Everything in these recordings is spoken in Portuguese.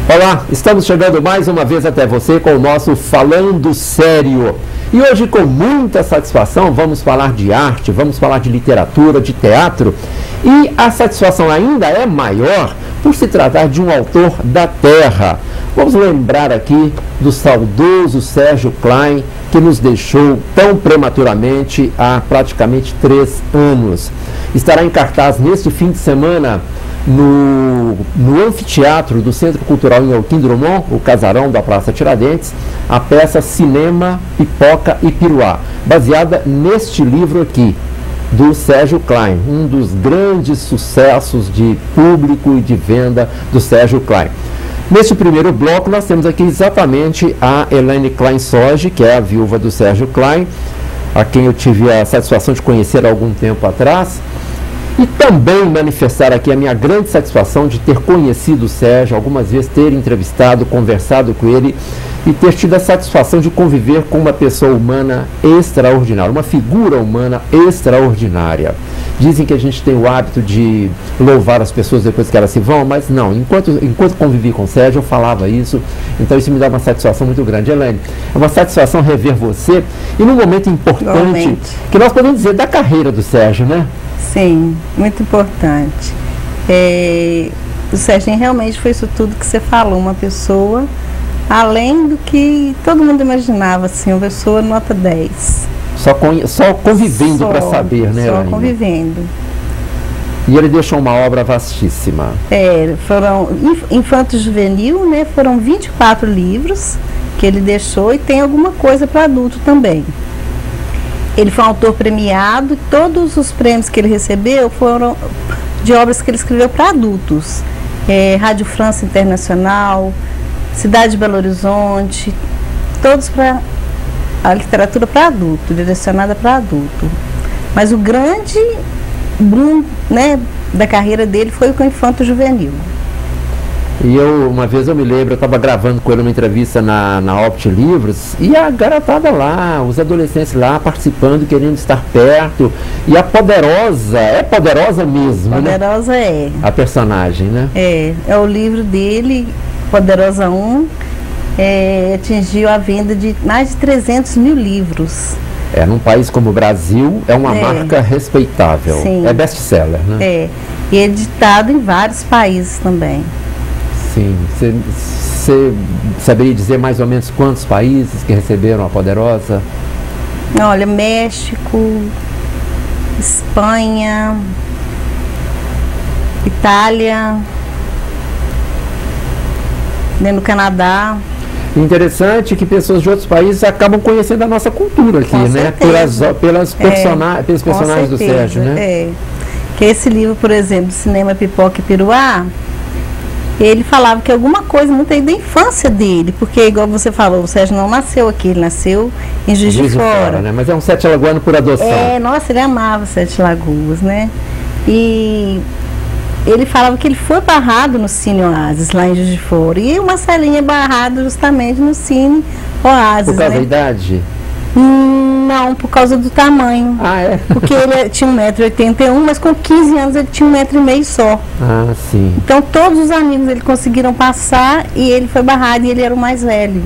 Olá, estamos chegando mais uma vez até você com o nosso Falando Sério. E hoje, com muita satisfação, vamos falar de arte, vamos falar de literatura, de teatro. E a satisfação ainda é maior por se tratar de um autor da terra. Vamos lembrar aqui do saudoso Sérgio Klein, que nos deixou tão prematuramente há praticamente 3 anos. Estará em cartaz neste fim de semana no anfiteatro do Centro Cultural em Joaquim Drummond, o casarão da Praça Tiradentes, a peça Cinema, Pipoca e Piruá, baseada neste livro aqui, do Sérgio Klein, um dos grandes sucessos de público e de venda do Sérgio Klein. Neste primeiro bloco, nós temos aqui exatamente a Elaine Klein-Sorge, que é a viúva do Sérgio Klein, a quem eu tive a satisfação de conhecer há algum tempo atrás. E também manifestar aqui a minha grande satisfação de ter conhecido o Sérgio, algumas vezes ter entrevistado, conversado com ele e ter tido a satisfação de conviver com uma pessoa humana extraordinária, uma figura humana extraordinária. Dizem que a gente tem o hábito de louvar as pessoas depois que elas se vão, mas não, enquanto convivi com o Sérgio eu falava isso, então isso me dá uma satisfação muito grande. Elaine, é uma satisfação rever você e num momento importante, que nós podemos dizer da carreira do Sérgio, né? Sim, muito importante. O Serginho realmente foi isso tudo que você falou, uma pessoa além do que todo mundo imaginava, assim, uma pessoa nota 10. Só convivendo para saber, né, Só convivendo. E ele deixou uma obra vastíssima. Foram Infanto Juvenil, né, foram 24 livros que ele deixou e tem alguma coisa para adulto também. Ele foi um autor premiado e todos os prêmios que ele recebeu foram de obras que ele escreveu para adultos. Rádio França Internacional, Cidade de Belo Horizonte, todos para a literatura para adulto, direcionada para adulto. Mas o grande boom, né, da carreira dele foi com o Infanto Juvenil. E uma vez eu me lembro, eu estava gravando com ele uma entrevista na Opt Livros, e a garotada lá, os adolescentes lá participando, querendo estar perto, e a Poderosa, é poderosa mesmo, Poderosa, né? A personagem, né? É o livro dele, Poderosa 1, atingiu a venda de mais de 300 mil livros. Num país como o Brasil, é uma marca respeitável. Sim. É best-seller, né? E editado em vários países também. Sim. Você saberia dizer mais ou menos quantos países que receberam a Poderosa? Olha, México, Espanha, Itália, no Canadá. Interessante que pessoas de outros países acabam conhecendo a nossa cultura aqui, né? Pelos personagens do Sérgio, né? Que esse livro, por exemplo, Cinema, Pipoca e Piruá, ele falava que alguma coisa muito aí da infância dele, porque igual você falou, o Sérgio não nasceu aqui, ele nasceu em Juiz de Fora, né? Mas é um Sete Lagoano por adoção. Nossa, ele amava Sete Lagoas, né? E ele falava que ele foi barrado no Cine Oasis, lá em Juiz de Fora, e o Marcelinho é barrado justamente no Cine Oasis, por causa da idade? Não, por causa do tamanho. Porque ele tinha 1,81 m, mas com 15 anos ele tinha 1,5 m só. Sim. Então todos os amigos dele conseguiram passar e ele foi barrado e ele era o mais velho.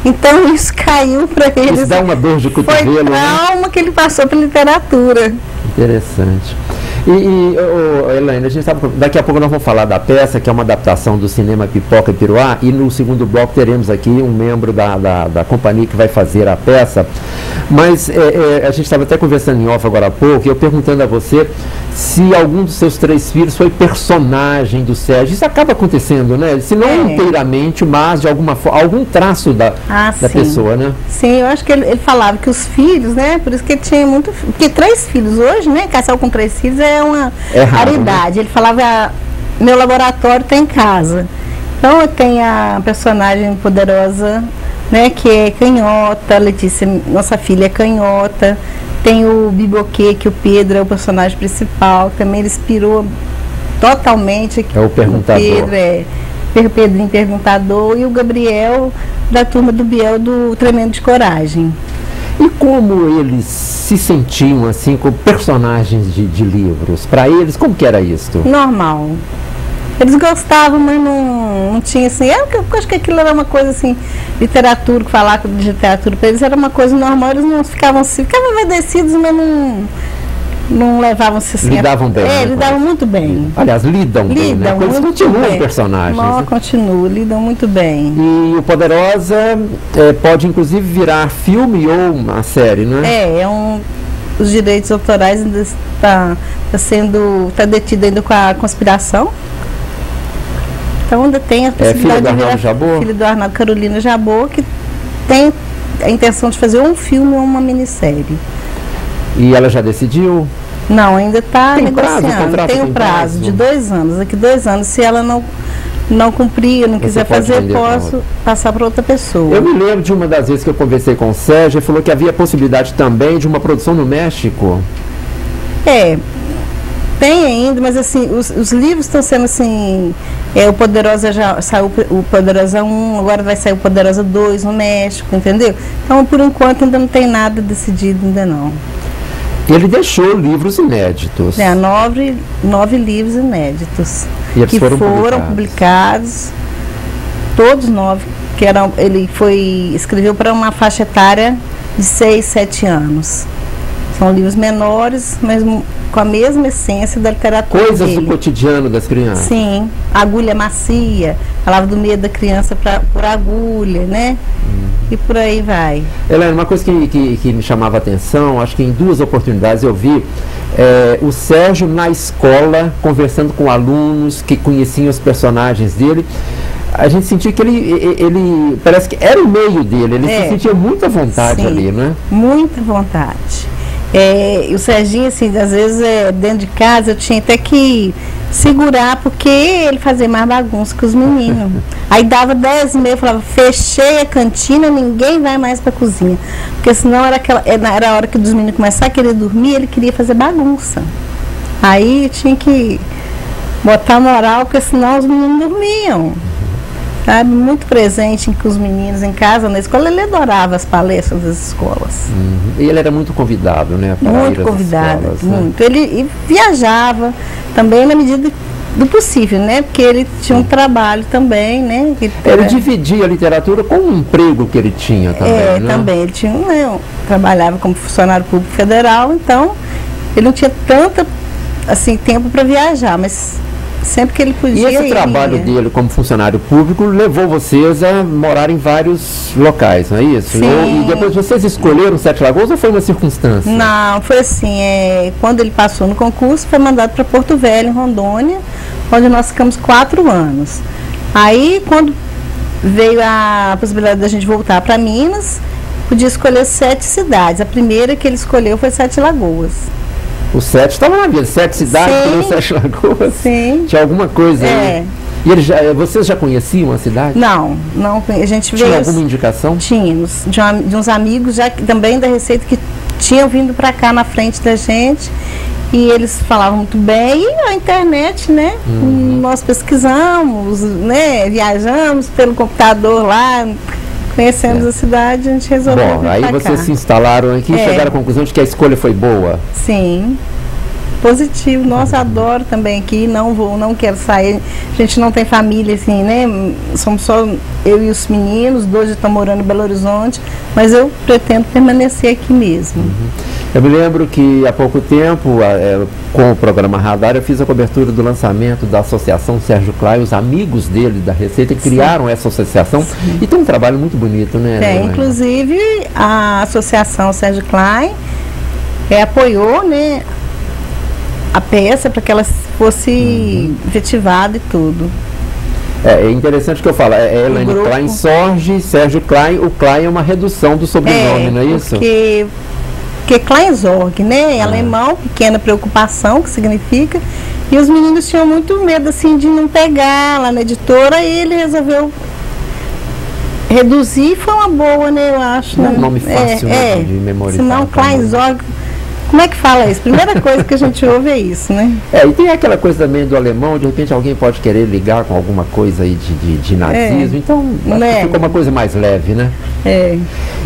Então isso caiu para ele. Isso dá uma dor de cotovelo, foi trauma, né? Que ele passou pela literatura. Interessante. Elaine, a gente sabe, daqui a pouco nós vamos falar da peça, que é uma adaptação do Cinema, Pipoca e Piruá, e no segundo bloco teremos aqui um membro da companhia que vai fazer a peça. Mas a gente estava até conversando em off agora há pouco, e eu perguntando a você se algum dos seus 3 filhos foi personagem do Sérgio. Isso acaba acontecendo, né? Se não inteiramente, mas de alguma forma, algum traço da pessoa, né? Sim, eu acho que ele falava que os filhos, né? Por isso que ele tinha muito. Porque 3 filhos hoje, né? Casal com 3 filhos é uma raridade. Né? Ele falava, meu laboratório tem em casa. Então eu tenho a personagem Poderosa, né? Que é canhota, Letícia, nossa filha é canhota. Tem o Biboquê, que o Pedro é o personagem principal, também ele inspirou totalmente. É o Perguntador. Pedrinho Perguntador, e o Gabriel, da turma do Biel, do Tremendo de Coragem. E como eles se sentiam assim como personagens de livros? Para eles, como que era isso? Normal. Eles gostavam, mas não tinha assim, eu acho que aquilo era uma coisa assim, literatura, que falar de literatura para eles era uma coisa normal, eles não ficavam assim, ficavam obedecidos, mas não levavam-se assim. Lidavam bem. Lidavam muito bem. Aliás, lidam bem, né? Eles continuam personagens. Não, né? continuam, lidam muito bem. E o Poderosa pode inclusive virar filme ou uma série, não é? Os direitos autorais ainda está detido ainda com a conspiração. Então ainda tem a possibilidade de virar filho do Arnaldo, Carolina Jabor, que tem a intenção de fazer um filme ou uma minissérie. E ela já decidiu? Não, ainda está negociando. Tem um prazo de 2 anos. Daqui 2 anos, se ela não cumprir, não quiser fazer, posso passar para outra pessoa. Eu me lembro de uma das vezes que eu conversei com o Sérgio, ele falou que havia possibilidade também de uma produção no México. Tem ainda, mas assim, os livros estão sendo assim, o Poderosa já saiu, o Poderosa 1, agora vai sair o Poderosa 2 no México, entendeu? Então, por enquanto, ainda não tem nada decidido, ainda não. Ele deixou livros inéditos. 9 livros inéditos. E eles que foram publicados, todos 9, que ele escreveu para uma faixa etária de 6, 7 anos. São livros menores, mas com a mesma essência da literatura Coisas dele. do cotidiano das crianças. Sim, agulha macia, falava do medo da criança por agulha, né? E por aí vai. Helena, uma coisa que me chamava a atenção, acho que em 2 oportunidades eu vi o Sérgio na escola, conversando com alunos que conheciam os personagens dele. A gente sentia que ele parece que era o meio dele, ele se sentia muita vontade ali, não é? Muita vontade. E o Serginho, assim, às vezes dentro de casa eu tinha até que segurar, porque ele fazia mais bagunça que os meninos. Aí dava 10h30, eu falava, fechei a cantina, ninguém vai mais para a cozinha. Porque senão era a hora que os meninos começaram a querer dormir, ele queria fazer bagunça. Aí tinha que botar moral, porque senão os meninos dormiam. Sabe, muito presente com os meninos em casa, na escola, ele adorava as palestras das escolas. E ele era muito convidado, né? Muito convidado, escolas, muito. Né? Ele viajava também na medida do possível, né? Porque ele tinha um trabalho também, né? Ele dividia a literatura com o emprego que ele tinha também, né? Também. Ele tinha trabalhava como funcionário público federal, então ele não tinha tanto assim, tempo para viajar, mas sempre que ele podia. E esse trabalho dele como funcionário público levou vocês a morar em vários locais, não é isso? Sim. E depois vocês escolheram Sete Lagoas ou foi uma circunstância? Não, foi assim, quando ele passou no concurso, foi mandado para Porto Velho, em Rondônia, onde nós ficamos 4 anos. Aí, quando veio a possibilidade da gente voltar para Minas, podia escolher 7 cidades. A primeira que ele escolheu foi Sete Lagoas. O 7 estava na vida, 7 cidades, pelo 7 Lagoas. Sim. Tinha alguma coisa aí. E vocês já conheciam a cidade? Não, a gente veio. Tinha alguma indicação? Tínhamos, de uns amigos já também da Receita que tinham vindo para cá na frente da gente. E eles falavam muito bem. E a internet, né? Nós pesquisamos, né? Viajamos pelo computador lá. Conhecemos a cidade, a gente resolveu vir aí pra vocês cá. Se instalaram aqui e chegaram à conclusão de que a escolha foi boa? Sim, positivo. Nossa, adoro também aqui, não quero sair. A gente não tem família, assim, né? Somos só eu e os meninos, 2 já estão morando em Belo Horizonte, mas eu pretendo permanecer aqui mesmo. Eu me lembro que há pouco tempo, com o programa Radar, eu fiz a cobertura do lançamento da Associação Sérgio Klein. Os amigos dele da Receita criaram essa associação. E tem um trabalho muito bonito, né? Inclusive a Associação Sérgio Klein apoiou, né, a peça para que ela fosse efetivada e tudo. É interessante que eu falo, Elaine Klein Sorge, Sérgio Klein. O Klein é uma redução do sobrenome, não é isso? Porque Kleinsorge, né? Em alemão, pequena preocupação, que significa. E os meninos tinham muito medo, assim, de não pegar lá na editora, e ele resolveu reduzir. Foi uma boa, né? Eu acho. Não é um nome fácil, né, de memorizar. Senão, Kleinsorge. Como é que fala isso? Primeira coisa que a gente ouve é isso, né? E tem aquela coisa também do alemão, de repente alguém pode querer ligar com alguma coisa aí de nazismo. Então, ficou uma coisa mais leve, né? É.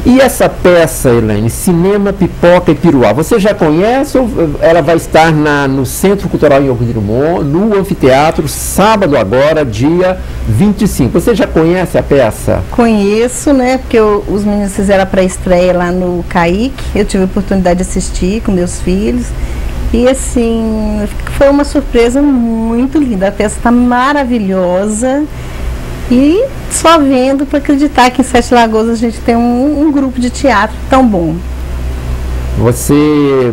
E essa peça, Elaine, Cinema, Pipoca e Piruá, você já conhece ou ela vai estar no Centro Cultural em Drummond, no Anfiteatro, sábado agora, dia 25. Você já conhece a peça? Conheço, né? Porque os meninos fizeram a pré-estreia lá no CAIC. Eu tive a oportunidade de assistir com meus filhos. E assim, foi uma surpresa muito linda. A peça está maravilhosa. E só vendo para acreditar que em Sete Lagoas a gente tem um grupo de teatro tão bom. Você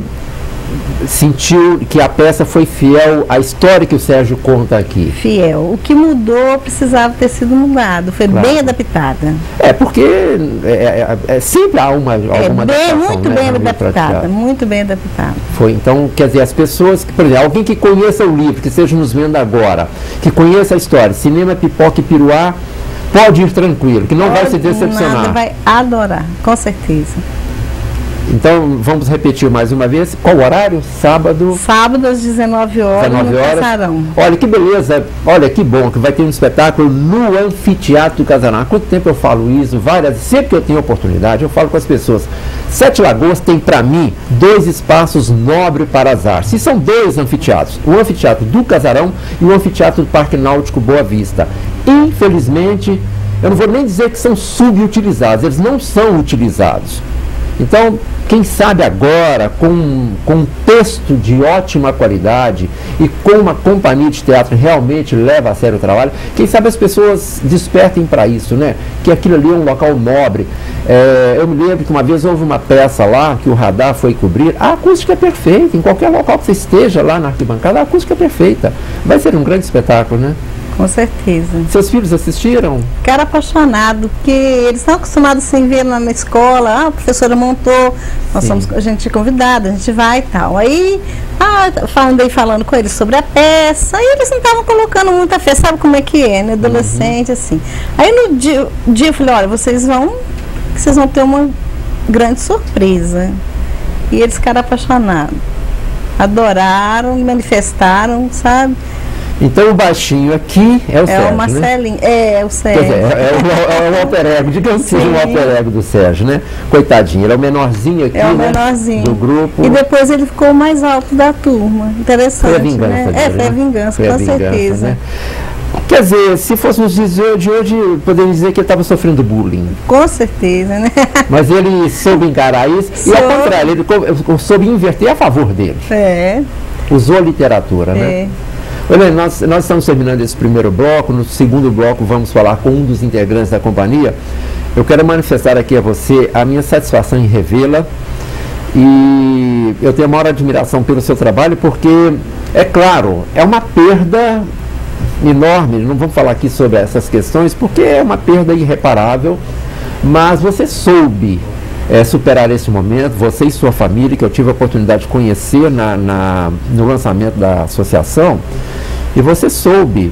sentiu que a peça foi fiel à história que o Sérgio conta aqui? Fiel. O que mudou precisava ter sido mudado. Foi bem adaptada. Porque sempre há alguma adaptação, muito né, bem adaptada, muito bem adaptada. Foi, então, quer dizer, as pessoas, por exemplo, alguém que conheça o livro, que esteja nos vendo agora, que conheça a história, Cinema, Pipoca e Piruá, pode ir tranquilo, que não vai se decepcionar. Nada, vai adorar, com certeza. Então, vamos repetir mais uma vez. Qual o horário? Sábado? Sábado às 19 horas, 19 horas. no Casarão. Olha que beleza, olha que bom que vai ter um espetáculo no Anfiteatro do Casarão. Há quanto tempo eu falo isso? Sempre que eu tenho oportunidade, eu falo com as pessoas. Sete Lagoas tem, para mim, 2 espaços nobres para as artes. E são 2 anfiteatros. O Anfiteatro do Casarão e o Anfiteatro do Parque Náutico Boa Vista. Infelizmente, eu não vou nem dizer que são subutilizados, eles não são utilizados. Então, quem sabe agora, com um texto de ótima qualidade e com uma companhia de teatro que realmente leva a sério o trabalho, quem sabe as pessoas despertem para isso, né? Que aquilo ali é um local nobre. Eu me lembro que uma vez houve uma peça lá, que o Radar foi cobrir, a acústica é perfeita, em qualquer local que você esteja lá na arquibancada, a acústica é perfeita. Vai ser um grande espetáculo, né? Com certeza. Seus filhos assistiram? Ficaram apaixonados, porque eles estão acostumados sem ver na escola, a professora montou, a gente é convidada, a gente vai e tal. Aí, falando com eles sobre a peça, e eles não estavam colocando muita fé, sabe como é que é, né? Adolescente, assim. Aí no dia eu falei, olha, vocês vão ter uma grande surpresa. E eles ficaram apaixonados. Adoraram, manifestaram, sabe? Então o baixinho aqui é o Sérgio, o Marcelinho, né? É o Sérgio. Quer dizer, é o alter ego, digamos que seja um alter ego do Sérgio, né? Coitadinho, ele é o menorzinho aqui, menorzinho do grupo. E depois ele ficou o mais alto da turma. Interessante, foi a vingança, né? Dele, foi a vingança, com certeza. Né? Quer dizer, se fôssemos dizer de hoje, poderíamos dizer que ele estava sofrendo bullying. Com certeza, né? Mas ele soube encarar isso, e ao contrário, ele soube inverter a favor dele. Usou a literatura, né? Olha, nós estamos terminando esse primeiro bloco. No segundo bloco vamos falar com um dos integrantes da companhia. Eu quero manifestar aqui a você a minha satisfação em revê-la, e eu tenho a maior admiração pelo seu trabalho, porque, é claro, é uma perda enorme. Não vamos falar aqui sobre essas questões, porque é uma perda irreparável, mas você soube superar esse momento, você e sua família, que eu tive a oportunidade de conhecer no lançamento da associação, e você soube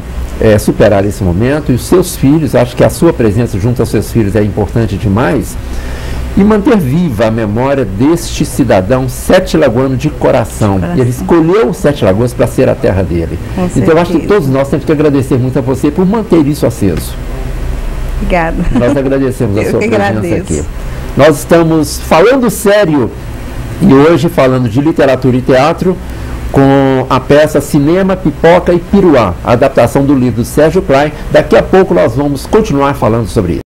superar esse momento, e os seus filhos, acho que a sua presença junto aos seus filhos é importante demais, e manter viva a memória deste cidadão sete lagoano de coração. Ele escolheu o Sete Lagoas para ser a terra dele. Então eu acho que todos nós temos que agradecer muito a você por manter isso aceso. Obrigada. Nós agradecemos a sua presença aqui. Nós estamos falando sério, e hoje falando de literatura e teatro, com a peça Cinema, Pipoca e Piruá, a adaptação do livro do Sérgio Klein. Daqui a pouco nós vamos continuar falando sobre isso.